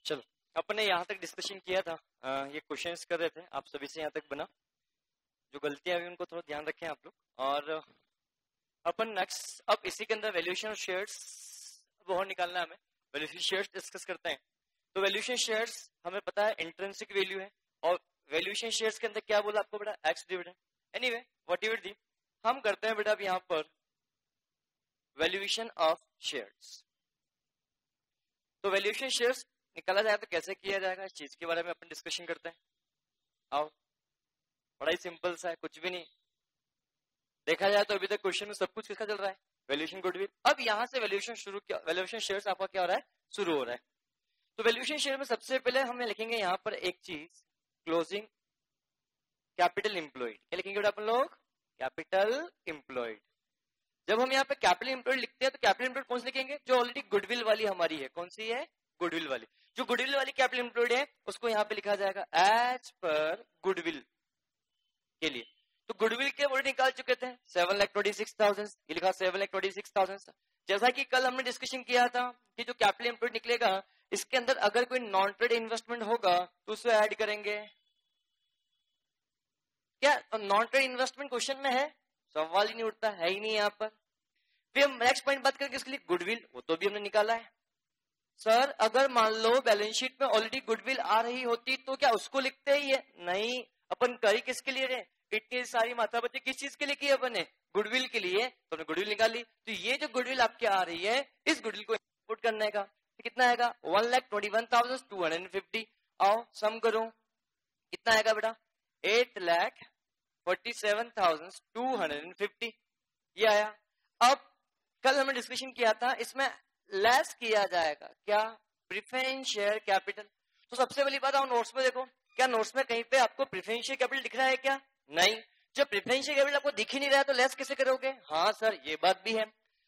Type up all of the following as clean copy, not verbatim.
चलो, अपन ने यहाँ तक डिस्कशन किया था, ये क्वेश्चंस कर रहे थे, आप सभी से यहाँ तक बना। जो गलतियां हुई उनको थोड़ा ध्यान रखें आप लोग। और अपन नेक्स्ट अब इसी के अंदर वैल्यूएशन ऑफ शेयर्स वो निकालना है हमें। वैल्यूएशन शेयर्स डिस्कस करते हैं। तो वैल्यूएशन शेयर्स हमें पता है इंट्रिंसिक वैल्यू है, और वैल्यूएशन शेयर्स के अंदर क्या बोला आपको बेटा, एक्स डिविडेंड। एनीवे व्हाटएवर दी, हम करते हैं बेटा अब यहाँ पर वैल्यूएशन ऑफ शेयर्स। तो वैल्यूएशन शेयर्स निकाला जाएगा तो कैसे किया जाएगा, इस चीज के बारे में अपन डिस्कशन करते हैं। आओ, बड़ा ही सिंपल सा है, कुछ भी नहीं। देखा जाए तो अभी तक क्वेश्चन में सब कुछ किसका चल रहा है, वैल्यूएशन गुडविल। अब यहाँ से वैल्यूएशन शुरू किया, वैल्यूएशन शेयर्स आपका क्या हो रहा है, शुरू हो रहा है। तो वैल्यूएशन शेयर में सबसे पहले हम लिखेंगे यहाँ पर एक चीज, क्लोजिंग कैपिटल एम्प्लॉयड। क्या लिखेंगे बेटा अपन लोग, कैपिटल एम्प्लॉयड। जब हम यहाँ पे कैपिटल एम्प्लॉयड लिखते हैं तो कैपिटल एम्प्लॉयड कौन सी लिखेंगे, जो ऑलरेडी गुडविल वाली हमारी है। कौन सी है, गुडविल वाली। जो गुडविल वाली कैपिटल एम्प्लॉयड है उसको यहाँ पे लिखा जाएगा एज पर गुडविल के लिए। तो गुडविल के वर्ड निकाल चुके थे 7,26,000, ये लिखा 7,26,000। जैसा कि कल हमने डिस्कशन किया था कि जो कैपिटल एम्प्लॉयड निकलेगा इसके अंदर अगर कोई नॉन ट्रेड इन्वेस्टमेंट होगा तो उसे ऐड करेंगे। क्या नॉन ट्रेड इन्वेस्टमेंट क्वेश्चन में है, सवाल ही नहीं उठता है ही नहीं यहाँ पर। फिर हम नेक्स्ट पॉइंट बात करेंगे इसके लिए गुडविल, वो तो भी हमने निकाला है। सर अगर मान लो बैलेंस शीट में ऑलरेडी गुडविल आ रही होती तो क्या उसको लिखते ही है, नहीं। अपन करी किसके लिए रहे, इतनी सारी माथापच्ची किस चीज के लिए की अपन ने, गुडविल के लिए। तो हमने गुडविल निकाली। तो ये जो गुडविल आपके आ रही है इस गुडविल को इनपुट करने का तो कितना आएगा, 1,21,250। आओ सम करो, कितना आएगा बेटा, 8,47,250 ये आया। अब कल हमने डिस्कशन किया था इसमें लेस किया जाएगा क्या, प्रेफरेंस शेयर कैपिटल। तो सबसे पहली बात आप नोट्स में देखो, क्या नोट्स में कहीं पे आपको प्रेफरेंस शेयर कैपिटल दिख रहा है क्या, नहीं। जब प्रेफरेंस शेयर कैपिटल आपको दिख ही नहीं रहा है तो लेस कैसे करोगे, हाँ सर ये बात भी है।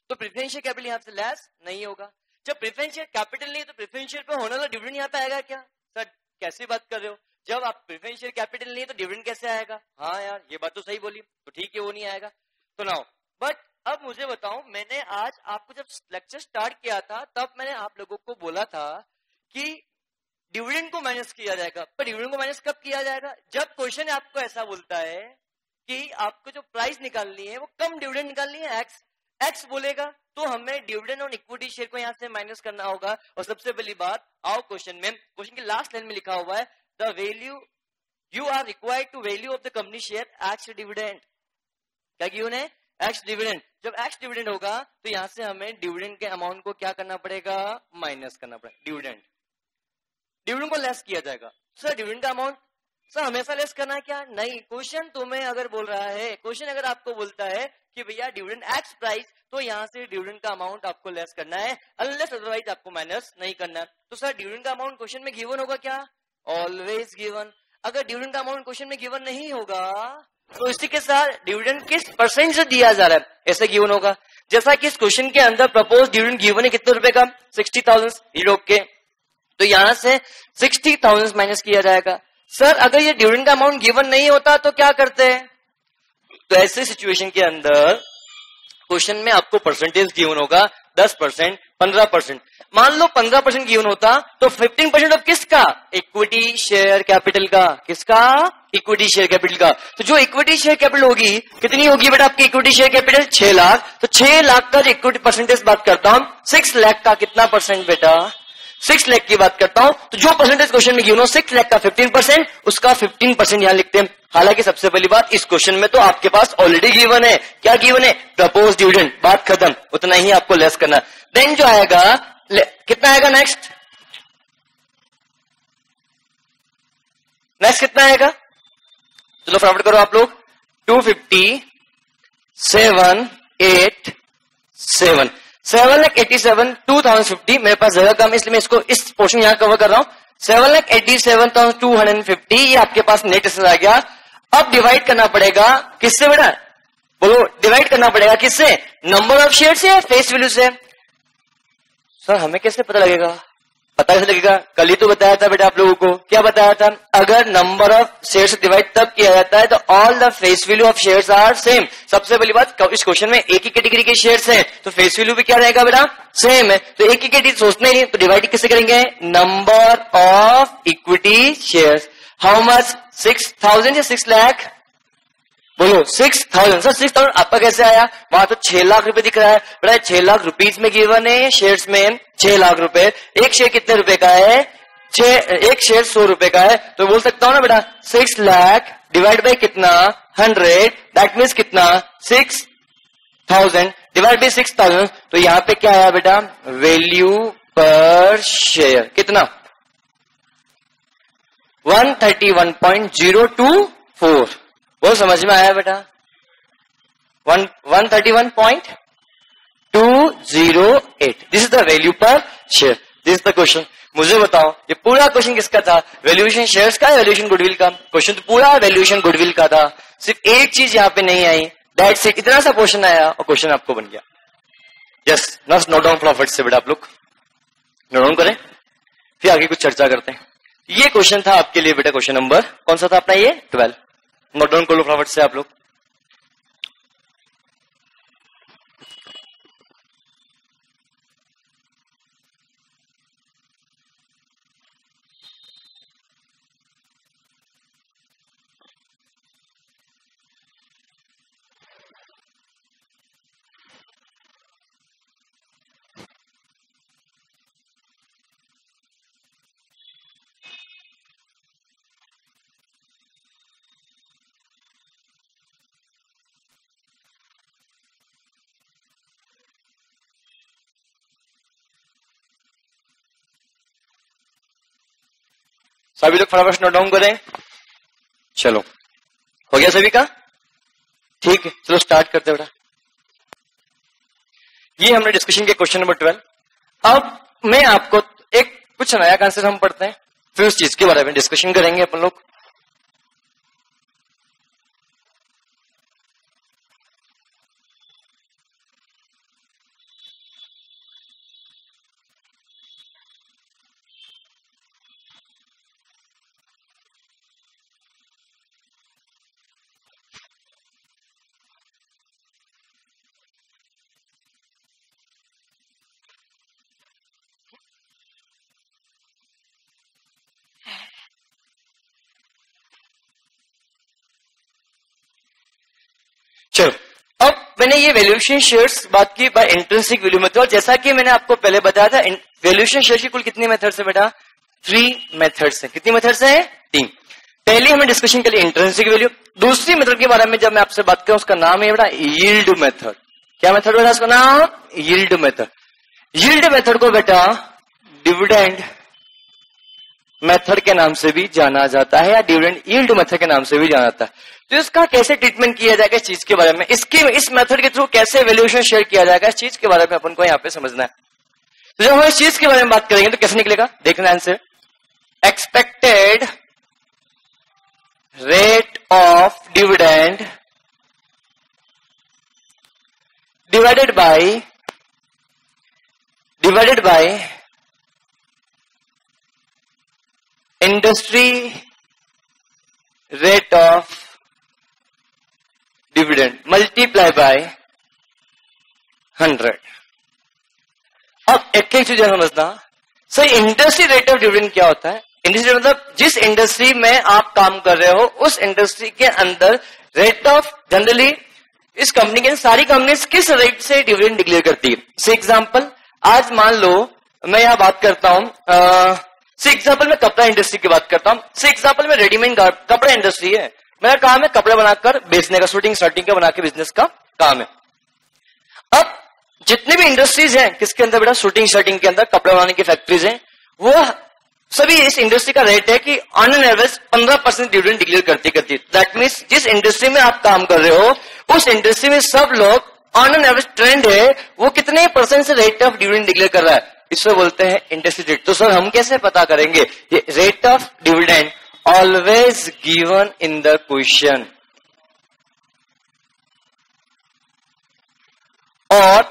तो प्रेफरेंस शेयर कैपिटल यहाँ से लेस नहीं होगा। जब प्रेफरेंस शेयर कैपिटल नहीं है तो प्रेफरेंस शेयर पे होने वाला डिविडेंड यहाँ पे आएगा क्या, सर कैसी बात कर रहे हो, जब आप प्रेफरेंस शेयर कैपिटल नहीं है तो डिविडेंड कैसे आएगा, हाँ यार ये बात तो सही बोली, तो ठीक है वो नहीं आएगा। तो नाउ बट अब मुझे बताओ, मैंने आज आपको जब लेक्चर स्टार्ट किया था तब मैंने आप लोगों को बोला था कि डिविडेंड को माइनस किया जाएगा। पर डिविडेंड को माइनस कब किया जाएगा, जब क्वेश्चन आपको ऐसा बोलता है कि आपको जो प्राइस निकालनी है वो कम डिविडेंड निकालनी है, एक्स बोलेगा तो हमें डिविडेंड और इक्विटी शेयर को यहाँ से माइनस करना होगा। और सबसे पहली बात, आओ क्वेश्चन में, क्वेश्चन के लास्ट लाइन में लिखा हुआ है the value you are required to value of the company share ex dividend. क्या गिवन है, एक्स डिविडेंड। जब एक्स डिविडेंड होगा तो यहां से हमें डिविडेंड के अमाउंट को क्या करना पड़ेगा, माइनस करना पड़ेगा। डिविडेंड को लेस किया जाएगा। सर डिविडेंड का अमाउंट सर हमेशा लेस करना है क्या, नहीं। क्वेश्चन तुम्हें अगर बोल रहा है, क्वेश्चन अगर आपको बोलता है कि भैया डिविडेंड एक्स प्राइस, तो यहाँ से डिविडेंड का अमाउंट आपको लेस करना है, अनलेस अदरवाइज आपको माइनस नहीं करना है। तो सर डिविडेंड का अमाउंट क्वेश्चन में गिवन होगा क्या, ऑलवेज गिवन। अगर डिविडेंड का अमाउंट क्वेश्चन में गिवन नहीं होगा तो इसी के साथ डिविडेंड किस परसेंट से दिया जा रहा है ऐसे गिवन होगा। जैसा कि इस क्वेश्चन के अंदर प्रपोज डिविडेंड गिवन है कितने रुपए का, 60,000, ये रोक के तो यहां से 60,000 माइनस किया जाएगा। सर अगर ये डिविडेंड का अमाउंट गिवन नहीं होता तो क्या करते हैं, तो ऐसे सिचुएशन के अंदर क्वेश्चन में आपको परसेंटेज गिवन होगा 10%, 15%। मान लो 15% गिवन होता तो 15% ऑफ किसका, इक्विटी शेयर कैपिटल का, किसका, इक्विटी शेयर कैपिटल का। तो जो इक्विटी शेयर कैपिटल होगी कितनी होगी बेटा आपकी इक्विटी शेयर कैपिटल, 6 लाख। तो 6 लाख का जो इक्विटी परसेंटेज बात करता हूं, 6 लाख का कितना परसेंट बेटा, 6 लाख की बात करता हूं। तो जो परसेंटेज क्वेश्चन में गिवन हो 6 लाख का 15%, उसका 15% यहां लिखते हैं। हालांकि सबसे पहली बात इस क्वेश्चन में तो आपके पास ऑलरेडी गिवन है, क्या गिवन है, प्रपोज डिविडेंड, बात खत्म, उतना ही आपको लेस करना। देन जो आएगा कितना आएगा, नेक्स्ट कितना आएगा, चलो फटाफट करो आप लोग, 257,887, 7,87,250। मेरे पास जगह कम इसलिए मैं इसको इस पोर्शन यहां कवर कर रहा हूं। 7,87,250 ये आपके पास नेट से आ गया। अब डिवाइड करना पड़ेगा किससे बेटा, बोलो, डिवाइड करना पड़ेगा किससे, नंबर ऑफ शेयर से या फेस वैल्यू से। सर हमें कैसे पता लगेगा, पता कैसे लगेगा? कल ही तो बताया था बेटा आप लोगों को, क्या बताया था? अगर नंबर ऑफ शेयर्स डिवाइड तब किया जाता है तो all the face value of shares are same. सबसे पहली बात, इस क्वेश्चन में एक ही कैटेगरी के शेयर्स हैं तो फेस वैल्यू भी क्या रहेगा बेटा? सेम है। तो एक ही कैटेगरी सोचना ही नहीं, तो डिवाइड किससे करेंगे? Number of equity shares. How much? 6,000 या 6 लाख? बोलो 6,000। सर 6,000 आपका कैसे आया? वहां तो 6 लाख रुपए दिख रहा है बेटा। 6 लाख रुपीज में गिवन है, शेयर्स में 6 लाख रुपए। एक शेयर कितने रुपए का है? एक शेयर 100 रुपए का है। तो बोल सकता हूं ना बेटा 6 लाख डिवाइड बाई कितना? 100, दैट मीन्स कितना? 6,000 डिवाइड बाई 6,000। तो यहां पे क्या आया बेटा? वैल्यू पर शेयर कितना? 131.024। वो समझ में आया बेटा? 131.208। This is the value per share. This is the question. मुझे बताओ ये पूरा क्वेश्चन किसका था? वैल्यूएशन शेयर्स का, वैल्यूएशन गुडविल का? क्वेश्चन तो पूरा वैल्यूएशन गुडविल का था। सिर्फ एक चीज यहाँ पे नहीं आई, दैट्स इट। इतना सा क्वेश्चन आया और क्वेश्चन आपको बन गया। यस, नोट डाउन प्रॉफिट से बेटा आप लोग नोट डाउन करें, फिर आगे कुछ चर्चा करते हैं। ये क्वेश्चन था आपके लिए बेटा। क्वेश्चन नंबर कौन सा था अपना? ये 12। नोट डाउन कर लो फटाफट से आप लोग। सभी लोग फटाफट नोट डाउन करें। चलो हो गया सभी का? ठीक है, चलो स्टार्ट करते हैं बेटा। ये हमने डिस्कशन के क्वेश्चन नंबर 12। अब मैं आपको एक कुछ नया कॉन्सेप्ट हम पढ़ते हैं, फिर उस चीज के बारे में डिस्कशन करेंगे अपन लोग। चलो, अब मैंने ये वैल्यूएशन शेयर्स बात की बाय इंट्रिंसिक वैल्यू मेथड। जैसा कि मैंने आपको पहले बताया था, वैल्यूएशन शेयर्स की कुल कितनी मेथड्स है बेटा? 3 मेथड्स है। कितनी मेथड्स है? 3। पहले हमने डिस्कशन के लिए इंट्रिंसिक वैल्यू। दूसरी मेथड के बारे में जब मैं आपसे बात करूं, उसका नाम है बेटा यील्ड मेथड। क्या मेथड बेटा उसका नाम? Yield method. यील्ड मेथड को बेटा डिविडेंड मेथड के नाम से भी जाना जाता है, या डिविडेंड यील्ड मेथड के नाम से भी जाना जाता है। तो इसका कैसे ट्रीटमेंट किया जाएगा इस चीज के बारे में, इस मेथड के थ्रू कैसे वैल्यूएशन शेयर किया जाएगा, इस चीज के बारे में अपन को यहाँ पे समझना है। तो जब हम इस चीज के बारे में बात करेंगे तो कैसे निकलेगा? देखना answer. Expected rate of dividend divided by industry rate of dividend multiply by 100। अब एक चीज समझना, सही इंडस्ट्री रेट ऑफ डिविडेंड क्या होता है? इंडस्ट्री मतलब जिस इंडस्ट्री में आप काम कर रहे हो उस इंडस्ट्री के अंदर रेट ऑफ, जनरली इस कंपनी के सारी कंपनीज किस रेट से डिविडेंड डिक्लेयर करती है। फॉर एग्जांपल आज मान लो मैं यहां बात करता हूं, फॉर एग्जांपल मैं कपड़ा इंडस्ट्री की बात करता हूं। फॉर एग्जांपल मैं रेडीमेड कपड़ा इंडस्ट्री है, मेरा काम है कपड़े बनाकर बेचने का, शूटिंग शर्टिंग का बना के बिजनेस का काम है। अब जितने भी इंडस्ट्रीज हैं किसके अंदर बेटा? शूटिंग शर्टिंग के अंदर कपड़े बनाने की फैक्ट्रीज हैं, वो सभी इस इंडस्ट्री का रेट है कि on an average 15% dividend declare करती। दैट मीन्स जिस इंडस्ट्री में आप काम कर रहे हो उस इंडस्ट्री में सब लोग ऑन एन एवरेज ट्रेंड है वो कितने % से रेट ऑफ डिविडेंड डिक्लेयर कर रहा है, इसको बोलते हैं इंडस्ट्री रेट। तो सर हम कैसे पता करेंगे? ये rate of dividend always given in the question, और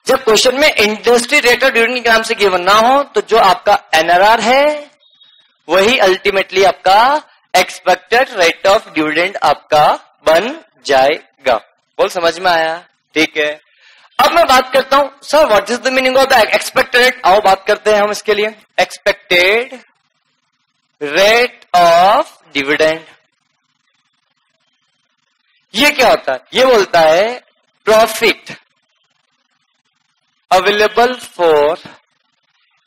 जब क्वेश्चन में इंडस्ट्री रेट ऑफ डिविडेंड के नाम से गिवन ना हो तो जो आपका एनआरआर है वही अल्टीमेटली आपका एक्सपेक्टेड रेट ऑफ डिविडेंड आपका बन जाएगा। बोल समझ में आया? ठीक है। अब मैं बात करता हूं sir what is the meaning of the expected rate. आओ बात करते हैं हम इसके लिए। एक्सपेक्टेड रेट ऑफ डिविडेंड ये क्या होता है? ये बोलता है profit available for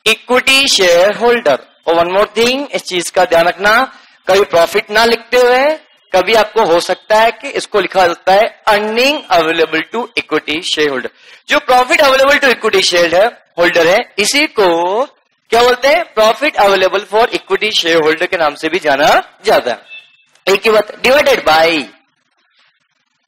equity share holder. और वन मोर थिंग, इस चीज का ध्यान रखना, कभी प्रॉफिट ना लिखते हुए कभी आपको हो सकता है कि इसको लिखा जाता है earning available to equity share holder. जो profit available to equity share holder है इसी को क्या बोलते हैं? Profit available for equity share holder के नाम से भी जाना जाता है। एक ही बात, divided by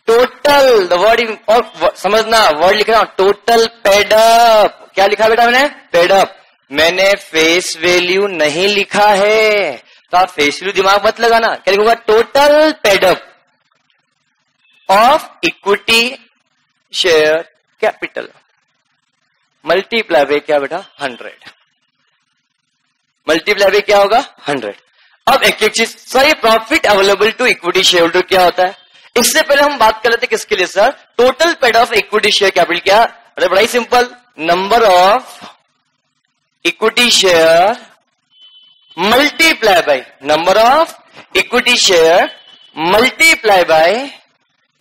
total, the word और समझना, वर्ड लिख रहा हूं टोटल पेड अप। क्या लिखा बेटा मैंने? Paid up. मैंने फेस वैल्यू नहीं लिखा है, तो आप फेस वैल्यू दिमाग मत लगाना। क्या लिखूंगा? Total paid up of equity share capital multiply by क्या बेटा? 100। मल्टीप्लाई बाय क्या होगा? 100। अब एक एक चीज सर, ये profit available to equity share holder क्या होता है? इससे पहले हम बात कर लेते किसके लिए sir? Total paid of equity share capital. क्या? अरे बड़ा ही simple, number of equity share multiply by number of equity share multiply by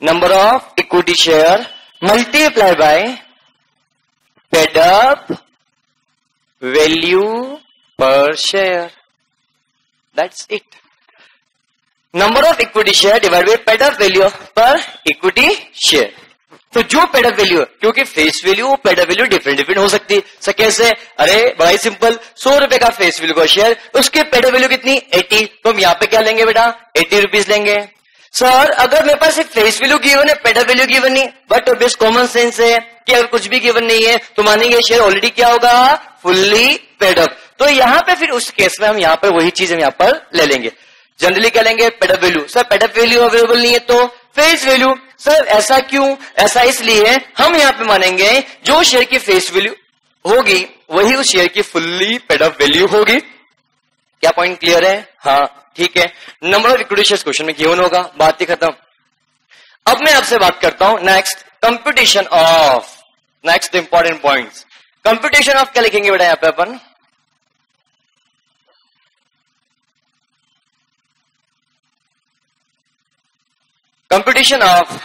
number of equity share multiply by paid up value per share. That's it. Number of equity share divide by paid up value per equity share. तो जो paid up value है, क्योंकि face value paid up value different हो सकती है। Sir कैसे? अरे बड़ा ही सिंपल, 100 रुपए का फेस वैल्यू का शेयर, उसके पेड अप वैल्यू कितनी? 80। तो हम यहाँ पे क्या लेंगे बेटा? 80 रुपीज लेंगे। सर अगर मेरे पास फेस वैल्यू गिवन है, पेड अप वैल्यू गिवन नहीं, बट बेस्ट कॉमन सेंस है कि अगर कुछ भी गिवन नहीं है तो मानेंगे शेयर ऑलरेडी क्या होगा? Fully paid up. तो यहाँ पे फिर उस केस में हम यहाँ पर वही चीज हम यहाँ पर ले लेंगे। जनरली क्या लेंगे? Paid up value. Sir paid up value available नहीं है तो फेस वैल्यू। सर ऐसा क्यों? ऐसा इसलिए हम यहाँ पे मानेंगे जो शेयर की फेस वैल्यू होगी वही उस शेयर की फुल्ली पेड अप वैल्यू होगी। क्या पॉइंट क्लियर है? हाँ ठीक है। Number of equity shares question में गिवन होगा, बात ही खत्म। अब मैं आपसे बात करता हूं next, computation of. Next important points, computation of क्या लिखेंगे बेटा यहाँ पे अपन? कंप्यूटेशन ऑफ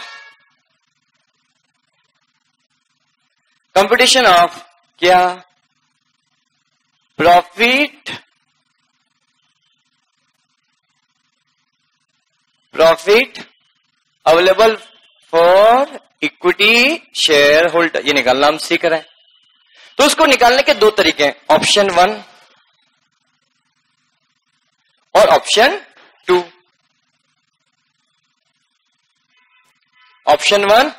क्या? Profit available for equity share holder, ये निकालना हम सीख रहे हैं। तो उसको निकालने के दो तरीके हैं, ऑप्शन 1 और ऑप्शन 2। ऑप्शन 1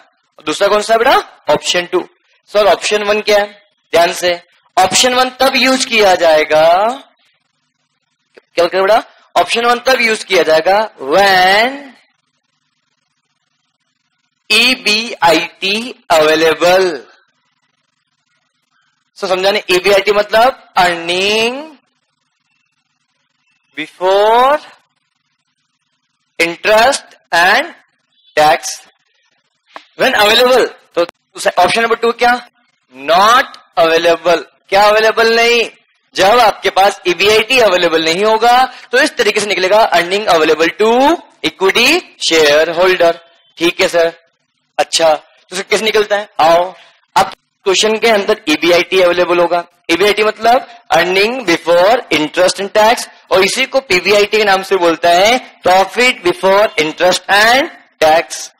दूसरा कौन सा बेटा? ऑप्शन 2। सर ऑप्शन 1 क्या है? ध्यान से, ऑप्शन 1 तब यूज किया जाएगा, क्या बोलते बेटा? ऑप्शन 1 तब यूज किया जाएगा व्हेन EBIT अवेलेबल। सो समझाने, EBIT मतलब earning before interest and tax when available. तो ऑप्शन नंबर 2 क्या? Not available. क्या अवेलेबल नहीं? जब आपके पास EBIT अवेलेबल नहीं होगा तो इस तरीके से निकलेगा earning available to equity share holder. ठीक है सर, अच्छा तो कैसे निकलता है? आओ, अब क्वेश्चन के अंदर EBIT अवेलेबल होगा। EBIT मतलब earning before interest and tax, और इसी को PBIT के नाम से बोलता है profit before interest and tax.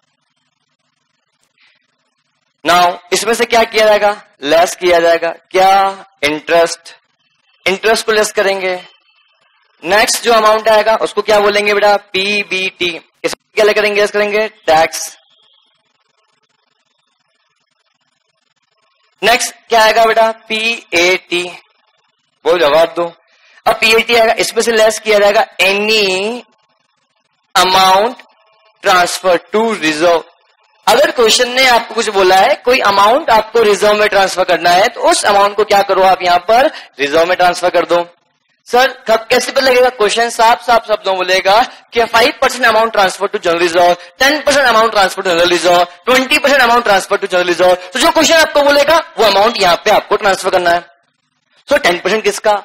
Now इसमें से क्या किया जाएगा? लेस किया जाएगा। क्या? इंटरेस्ट। इंटरेस्ट को लेस करेंगे। नेक्स्ट जो अमाउंट आएगा उसको क्या बोलेंगे बेटा? PBT। इसको क्या करेंगे? लेस करेंगे टैक्स। नेक्स्ट क्या आएगा बेटा? PAT। वो जवाब दो। अब PAT आएगा, इसमें से लेस किया जाएगा any amount transfer to reserve. अगर क्वेश्चन ने आपको कुछ बोला है, कोई अमाउंट आपको रिजर्व में ट्रांसफर करना है, तो उस अमाउंट को क्या करो आप यहां पर रिजर्व में ट्रांसफर कर दो। सर कब कैसे पता लगेगा? क्वेश्चन साफ साफ शब्दों बोलेगा कि 5% amount transfer to general reserve, 10% amount transfer to general reserve, 20% amount transfer to general reserve. तो जो क्वेश्चन आपको बोलेगा वो अमाउंट यहां पे आपको ट्रांसफर करना है। सो 10% किसका?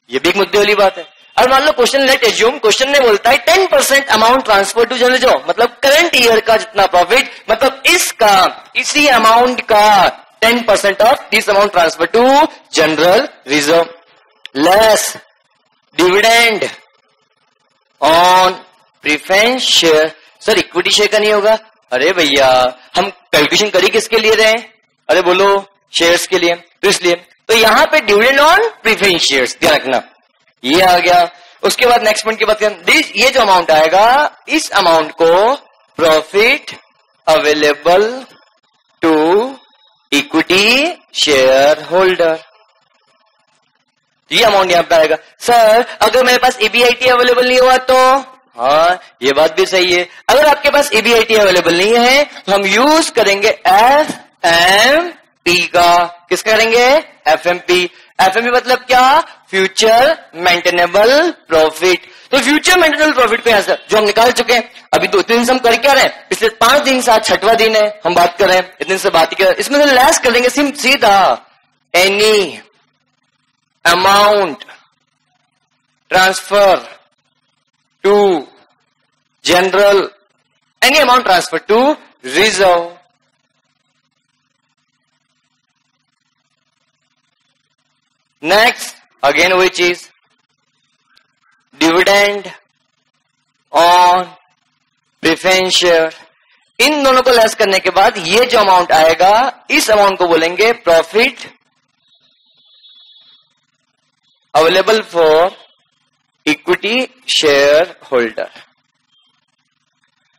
ये भी एक मुद्दे वाली बात है। अब मान लो क्वेश्चन लेट एज्यूम, क्वेश्चन ने बोलता है 10% amount transfer to general reserve, मतलब करंट ईयर का जितना प्रॉफिट, मतलब इसका इसी अमाउंट का 10% of this amount transfer to general reserve less dividend on preference share. Sir equity share का नहीं होगा? अरे भैया हम कैलकुलेशन करी किसके लिए रहे? अरे बोलो शेयर्स के लिए। तो इसलिए तो यहां पे डिविडेंड ऑन प्रेफरेंस शेयर्स ध्यान रखना, ये आ गया। उसके बाद नेक्स्ट पॉइंट की बात करें, ये जो अमाउंट आएगा इस अमाउंट को profit available to equity share holder, ये अमाउंट यहां पे आएगा। सर अगर मेरे पास ईबीआईटी अवेलेबल नहीं हुआ तो? हाँ ये बात भी सही है। अगर आपके पास ईबीआईटी अवेलेबल नहीं है तो हम यूज करेंगे एफएमपी का। किसका करेंगे? एफएमपी। एफएमपी मतलब क्या? Future maintainable profit. तो फ्यूचर मेंटेनेबल प्रॉफिट को यहां से जो हम निकाल चुके हैं, अभी 2 दिन से हम कर क्या रहे हैं? पिछले 5 दिन से आज 6वां दिन है हम बात कर रहे हैं, इतने से बात ही कर रहे हैं। इसमें से लेस कर देंगे सीधा any amount transfer to general, any amount transfer to reserve. Next again वही चीज, डिविडेंड ऑन प्रेफरेंस शेयर। इन दोनों को लेस करने के बाद ये जो अमाउंट आएगा इस अमाउंट को बोलेंगे profit available for equity share holder.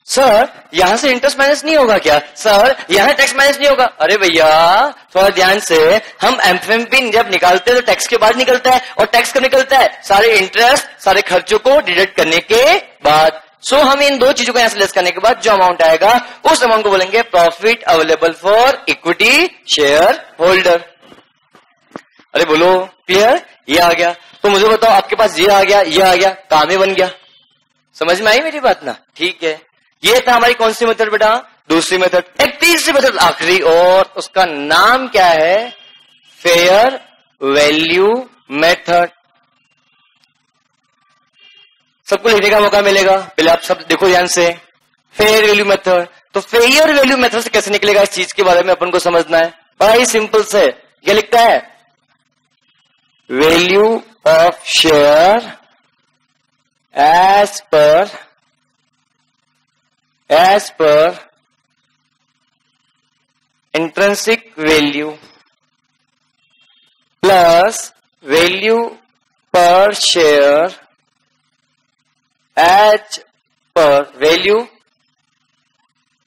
Sir यहां से इंटरेस्ट माइनस नहीं होगा क्या? सर यहां टैक्स माइनस नहीं होगा? अरे भैया थोड़ा ध्यान से, हम एफएमपी जब निकालते हैं तो टैक्स के बाद निकलता है, और टैक्स कब निकलता है? सारे इंटरेस्ट सारे खर्चों को डिडक्ट करने के बाद। सो हम इन दो चीजों को यहां से लेस करने के बाद जो अमाउंट आएगा उस अमाउंट को बोलेंगे profit available for equity share holder. अरे बोलो क्लियर? ये आ गया। तो मुझे बताओ आपके पास ये आ गया, ये आ गया, काम ही बन गया। समझ में आई मेरी बात ना? ठीक है, ये था हमारी कौन सी मेथड बेटा? दूसरी मेथड। एक तीसरी मेथड आखिरी, और उसका नाम क्या है? Fair value method. सबको लिखने का मौका मिलेगा, पहले आप सब देखो ध्यान से। फेयर वैल्यू मेथड, तो फेयर वैल्यू मेथड से कैसे निकलेगा इस चीज के बारे में अपन को समझना है। बड़ा ही सिंपल से, क्या लिखता है? Value of share as per intrinsic value plus value per share as per value,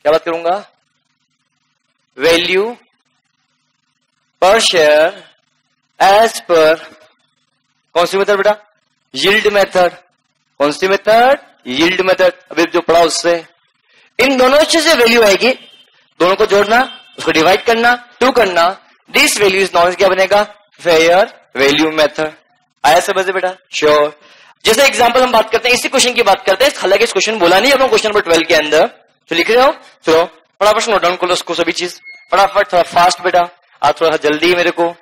क्या बात करूंगा? Value per share as per कौन सी मेथड बेटा? Yield method. कौन सी मेथड? Yield method. अभी जो पढ़ा उससे इन दोनों से वैल्यू आएगी, दोनों को जोड़ना, उसको डिवाइड करना, 2 करना, दिस वैल्यू इज नॉन, क्या बनेगा? Fair value method. आया समझ बेटा? श्योर। जैसे एग्जांपल हम बात करते हैं, इसी क्वेश्चन की बात करते हैं, हालांकि इस क्वेश्चन बोला नहीं है क्वेश्चन नंबर 12 के अंदर, तो लिख रहे हो? तो फटाफट नोट डाउन करो उसको, सभी चीज फटाफट, थोड़ा फास्ट बेटा, आज थोड़ा जल्दी मेरे को।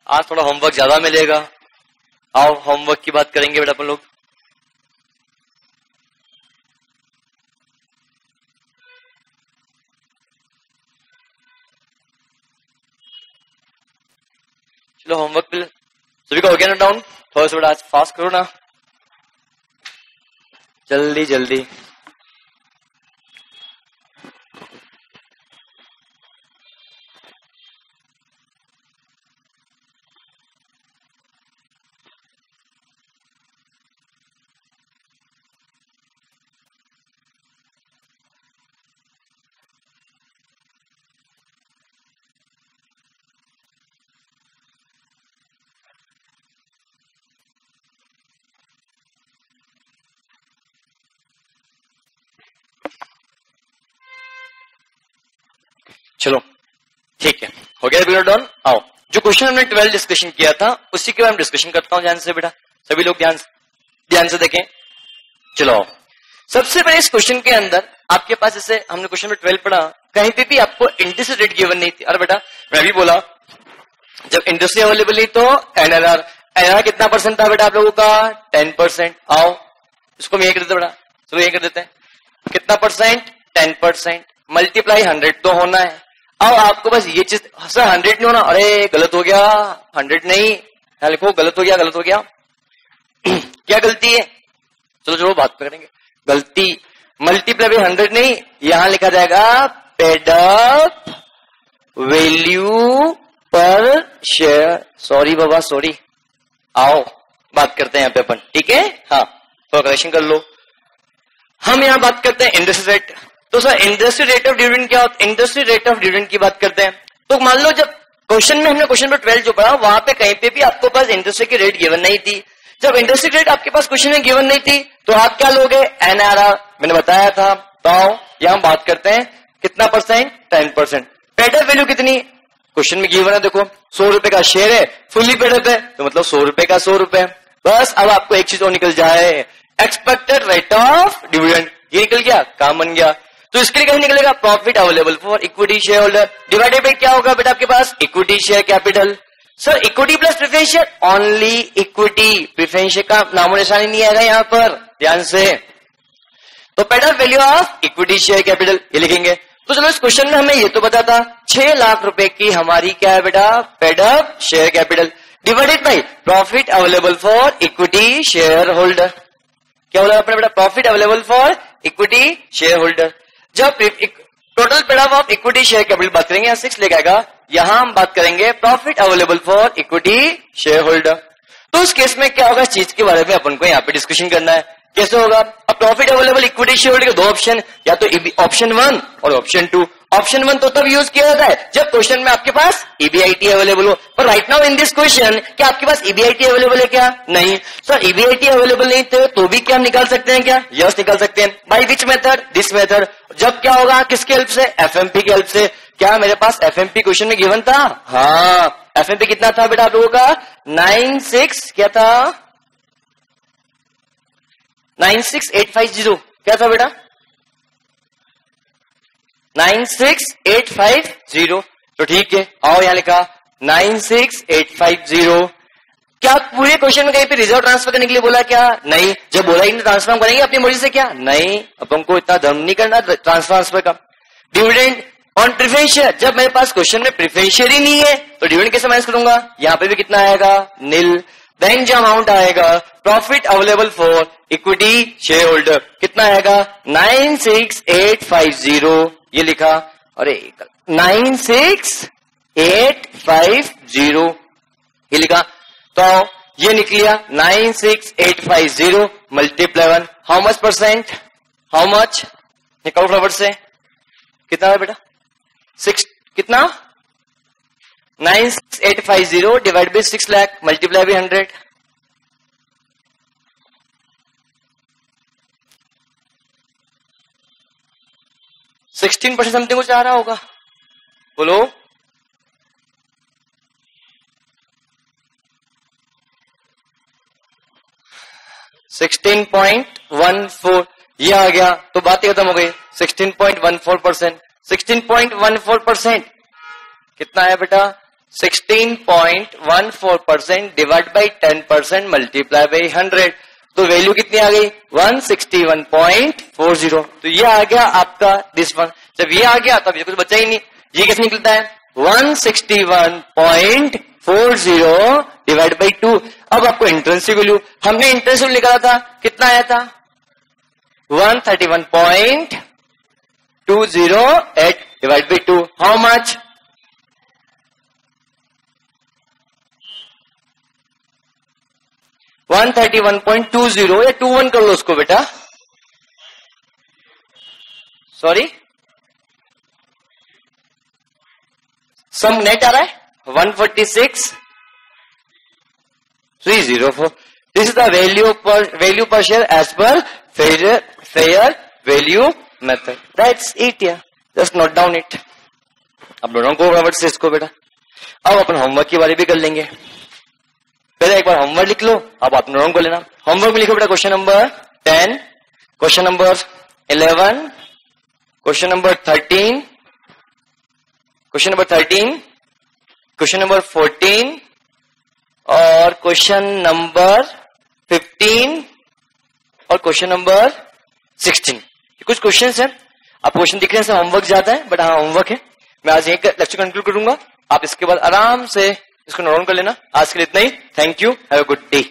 आज थोड़ा होमवर्क ज्यादा मिलेगा। आओ होमवर्क की बात करेंगे बेटा अपन लोग। चलो होमवर्क पे सभी का हो गया ना डाउन? थोड़ा सा बेटा आज फास्ट करो ना, जल्दी जल्दी। गया बिल्कुल डन। आओ जो क्वेश्चन हमने 12 डिस्कशन किया था उसी के बारे में डिस्कशन करता हूं ध्यान से बेटा, सभी लोग ध्यान से देखें। चलो सबसे पहले इस क्वेश्चन के अंदर आपके पास, जैसे हमने क्वेश्चन में 12 पढ़ा, कहीं पे भी आपको इंटरेस्ट रेट गिवन नहीं थी। अरे बेटा मैं भी बोला जब इंटरेस्ट अवेलेबल नहीं तो एनआरआर कितना परसेंट था बेटा आप लोगों का? 10%। आओ इसको हम ये कर देते बेटा, चलो ये कर देते हैं, कितना परसेंट? 10%। मल्टीप्लाई 100 तो होना है। अब आपको बस ये चीज, सर 100 नहीं होना, अरे गलत हो गया, 100 नहीं, यहाँ लिखो गलत हो गया क्या गलती है? चलो बात करेंगे। गलती मल्टीप्लाई बाय 100 नहीं, यहां लिखा जाएगा paid up value per share. Sorry बाबा सॉरी, आओ बात करते हैं यहाँ पे अपन, ठीक है? हाँ तो करेक्शन कर लो। हम यहाँ बात करते हैं इंडस्ट्री रेट। तो sir industry rate of dividend क्या होता है? इंडस्ट्री रेट ऑफ डिविडेंड की बात करते हैं। तो मान लो जब क्वेश्चन में हमने क्वेश्चन नंबर 12 जो पढ़ा वहां पे कहीं पे भी आपको पास इंडस्ट्री की रेट गिवन नहीं थी। जब इंडस्ट्री रेट आपके पास क्वेश्चन में गिवन नहीं थी तो आप क्या लोगे? एनआरआर, मैंने बताया था। तो यहाँ हम बात करते हैं कितना परसेंट? 10%। पेड अप वैल्यू कितनी? क्वेश्चन में गिवन है, देखो 100 रुपए का शेयर है, फुली पेड अप है तो मतलब 100 रुपए का 100 रुपए। बस अब आपको एक चीज और निकल जाए, एक्सपेक्टेड रेट ऑफ डिविडेंड। ये निकल गया, काम बन गया। तो इसके लिए कैसे निकलेगा? Profit available for equity share holder divided by क्या होगा बेटा आपके पास? Equity share capital. Sir equity plus preference share, only equity, preference share का नामो निशान नहीं आएगा यहाँ पर, ध्यान से। तो paid up value of equity share capital ये लिखेंगे। तो चलो इस क्वेश्चन में हमें ये तो पता था 6 लाख रुपए की हमारी क्या है बेटा? Paid up share capital divided by profit available for equity share holder. क्या बोला आपने बेटा? Profit available for equity share holder. जब total paid up of equity share capital बात करेंगे, यहाँ 6 लेके आएगा, यहां हम बात करेंगे profit available for equity share holder. तो उस केस में क्या होगा, इस चीज के बारे में अपन को यहाँ पे डिस्कशन करना है। कैसे होगा? अब profit available equity share holder के 2 ऑप्शन, या तो ऑप्शन 1 और ऑप्शन 2। ऑप्शन 1 तो तब यूज किया जाता है जब क्वेश्चन में आपके पास ईबीआईटी अवेलेबल हो। पर right now in this question क्या आपके पास ईबीआईटी अवेलेबल है क्या? नहीं। सर ईबीआईटी अवेलेबल नहीं थे तो भी क्या हम निकाल सकते हैं क्या? यस निकाल सकते हैं। By which method? This method. जब क्या होगा, किसके हेल्प से? एफएमपी की हेल्प से। क्या मेरे पास एफएमपी क्वेश्चन में गिवन था? हाँ, एफएमपी कितना था बेटा आप लोगों का? 96 क्या था? 96850 क्या था बेटा? 96850। तो ठीक है, आओ यहां लिखा 96850। क्या पूरे क्वेश्चन में कहीं पे रिजर्व ट्रांसफर करने के लिए बोला क्या? नहीं। जब बोला ही नहीं ट्रांसफर करेंगे अपनी मर्जी से क्या? नहीं, अपन को इतना धर्म नहीं करना ट्रांसफर का। डिविडेंड ऑन प्रेफरेंस शेयर, जब मेरे पास क्वेश्चन में प्रेफरेंस शेयर ही नहीं है तो डिविडेंड कैसे माइनस करूंगा? यहाँ पे भी कितना आएगा? नील। देन जो अमाउंट आएगा profit available for equity share holder कितना आएगा? 96850 ये लिखा, अरे 96850 ये लिखा। तो ये निकलिया 96850 multiply 1, how much percent? How much? निकालो फटाफट से, कितना है बेटा? 6 कितना? 96850 divide by 6 lakh multiply by 100। %16 something कुछ आ रहा होगा, बोलो। $16.14 ये आ गया तो बात ही खत्म हो गई। 16.14%। 16.14% कितना है बेटा? 16.14% डिवाइड बाई 10% मल्टीप्लाई बाई 100। तो वैल्यू कितनी आ गई? 161.40। तो ये आ गया आपका दिस वन। जब ये आ गया तब ये कुछ बचा ही नहीं। ये कैसे निकलता है? 161.40 डिवाइड बाई 2। अब आपको इंट्रिंसिक वैल्यू, हमने इंट्रिंसिक वैल्यू निकाला था, कितना आया था? 131.208 डिवाइड बाई 2, हाउ मच? 131.20 या 21 कर लो उसको बेटा, सॉरी सम नेट आ रहा है 146,304। This is the value per share as per fair value method. That's it, या जस्ट नोट डाउन इट। अब नोट डाउन को बराबर से इसको बेटा। अब अपन होमवर्क की बारी भी कर लेंगे। पहले एक बार होमवर्क लिख लो, अब आप नोट कर लेना। होमवर्क में लिखो बेटा question number 10, question number 11, question number 13, question number 13, question number 14 और क्वेश्चन नंबर 15 और क्वेश्चन नंबर 16। कुछ क्वेश्चंस हैं, आप क्वेश्चन दिख रहे हैं, होमवर्क ज्यादा है बट हाँ होमवर्क है। मैं आज एक लेक्चर कंक्लूड करूंगा, आप इसके बाद आराम से इसको नोट कर लेना। आज के लिए इतना ही। Thank you, have a good day.